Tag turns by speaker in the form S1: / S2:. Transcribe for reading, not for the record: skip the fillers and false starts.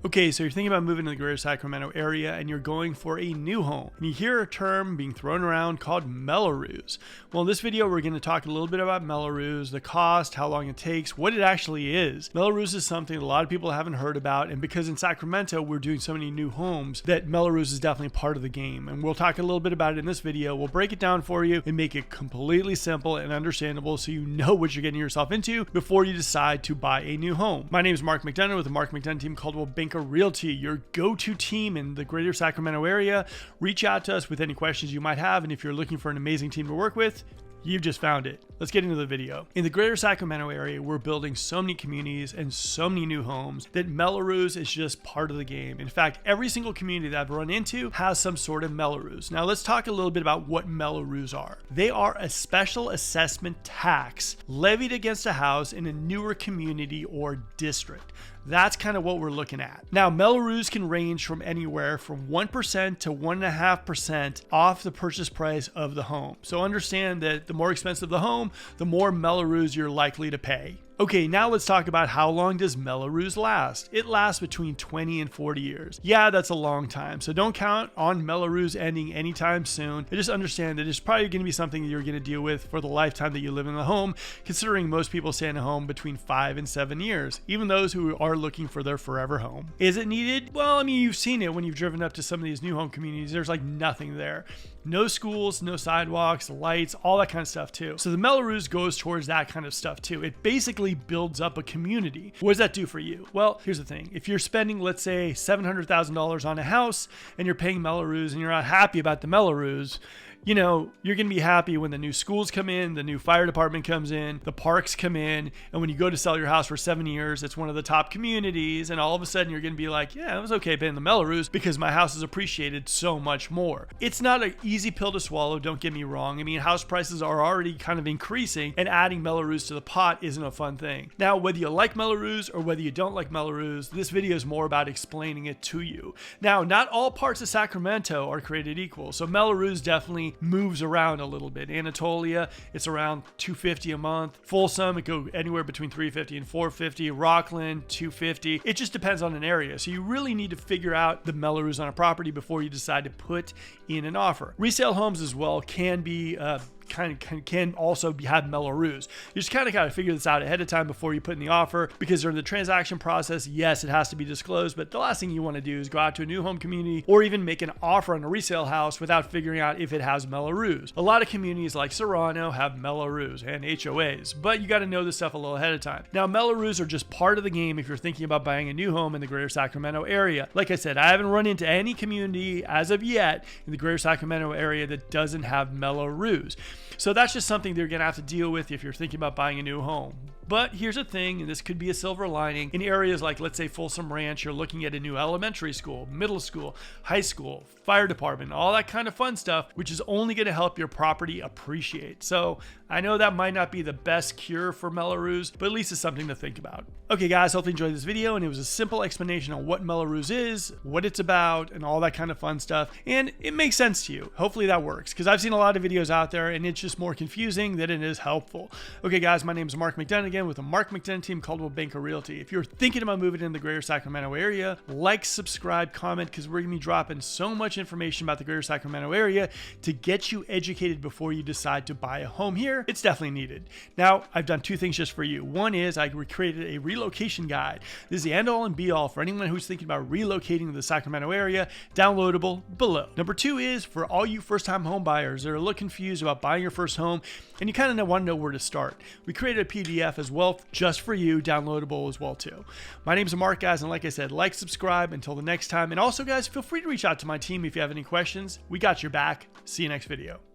S1: Okay, so you're thinking about moving to the greater Sacramento area and you're going for a new home. And you hear a term being thrown around called Meloros. Well, in this video, we're going to talk a little bit about Meloros, the cost, how long it takes, what it actually is. Meloros is something a lot of people haven't heard about, and because in Sacramento, we're doing so many new homes, that Meloros is definitely part of the game. And we'll talk a little bit about it in this video. We'll break it down for you and make it completely simple and understandable so you know what you're getting yourself into before you decide to buy a new home. My name is Mark McDonough with the Mark McDonough team, Coldwell Realty, your go-to team in the greater Sacramento area. Reach out to us with any questions you might have, and if you're looking for an amazing team to work with, you've just found it. Let's get into the video. In the greater Sacramento area, we're building so many communities and so many new homes that Meloros is just part of the game. In fact, every single community that I've run into has some sort of Meloros. Now let's talk a little bit about what Meloros are. They are a special assessment tax levied against a house in a newer community or district. That's kind of what we're looking at. Now, Meloros can range from anywhere from 1% to 1.5% off the purchase price of the home. So understand that the more expensive the home, the more Meloros you're likely to pay. Okay, now let's talk about how long does Meloros last. It lasts between 20 and 40 years. Yeah, that's a long time. So don't count on Meloros ending anytime soon. Just understand that it's probably going to be something that you're going to deal with for the lifetime that you live in the home, considering most people stay in a home between 5 and 7 years, even those who are looking for their forever home. Is it needed? Well, I mean, you've seen it when you've driven up to some of these new home communities. There's like nothing there. No schools, no sidewalks, lights, all that kind of stuff too. So the Meloros goes towards that kind of stuff too. It basically builds up a community. What does that do for you? Well, here's the thing. If you're spending, let's say, $700,000 on a house and you're paying Meloros and you're not happy about the Meloros, you know, you're going to be happy when the new schools come in, the new fire department comes in, the parks come in, and when you go to sell your house for 7 years, it's one of the top communities, and all of a sudden you're going to be like, yeah, it was okay paying the Meloros because my house is appreciated so much more. It's not an easy pill to swallow, don't get me wrong. I mean, house prices are already kind of increasing, and adding Meloros to the pot isn't a fun thing. Now, whether you like Meloros or whether you don't like Meloros, this video is more about explaining it to you. Now, not all parts of Sacramento are created equal, so Meloros definitely moves around a little bit. Anatolia, it's around $250 a month. Folsom, it goes anywhere between $350 and $450. Rockland, $250. It just depends on an area. So you really need to figure out the Meloros on a property before you decide to put in an offer. Resale homes as well can be can also have Meloros. You just kind of got to figure this out ahead of time before you put in the offer, because during the transaction process, yes, it has to be disclosed, but the last thing you want to do is go out to a new home community or even make an offer on a resale house without figuring out if it has Meloros. A lot of communities like Serrano have Meloros and HOAs, but you got to know this stuff a little ahead of time. Now, Meloros are just part of the game if you're thinking about buying a new home in the greater Sacramento area. Like I said, I haven't run into any community as of yet in the greater Sacramento area that doesn't have Meloros. So that's just something they're going to have to deal with if you're thinking about buying a new home. But here's the thing, and this could be a silver lining. In areas like, let's say, Folsom Ranch, you're looking at a new elementary school, middle school, high school, fire department, all that kind of fun stuff, which is only going to help your property appreciate. So I know that might not be the best cure for Meloros, but at least it's something to think about. Okay, guys, hopefully you enjoyed this video, and it was a simple explanation on what Meloros is, what it's about, and all that kind of fun stuff. And it makes sense to you. Hopefully that works, because I've seen a lot of videos out there, and it's just more confusing than it is helpful. Okay, guys, my name is Mark McDonough again with the Mark McDonough team, Coldwell Realty. If you're thinking about moving in the greater Sacramento area, like, subscribe, comment, because we're going to be dropping so much information about the greater Sacramento area to get you educated before you decide to buy a home here. It's definitely needed. Now, I've done two things just for you. One is I created a relocation guide. This is the end all and be all for anyone who's thinking about relocating to the Sacramento area, downloadable below. Number two is for all you first-time home buyers that are a little confused about buying your first home and you kind of want to know where to start. We created a PDF as well just for you, downloadable as well too. My name is Mark, guys, and like I said, like, subscribe until the next time. And also, guys, feel free to reach out to my team if you have any questions. We got your back. See you next video.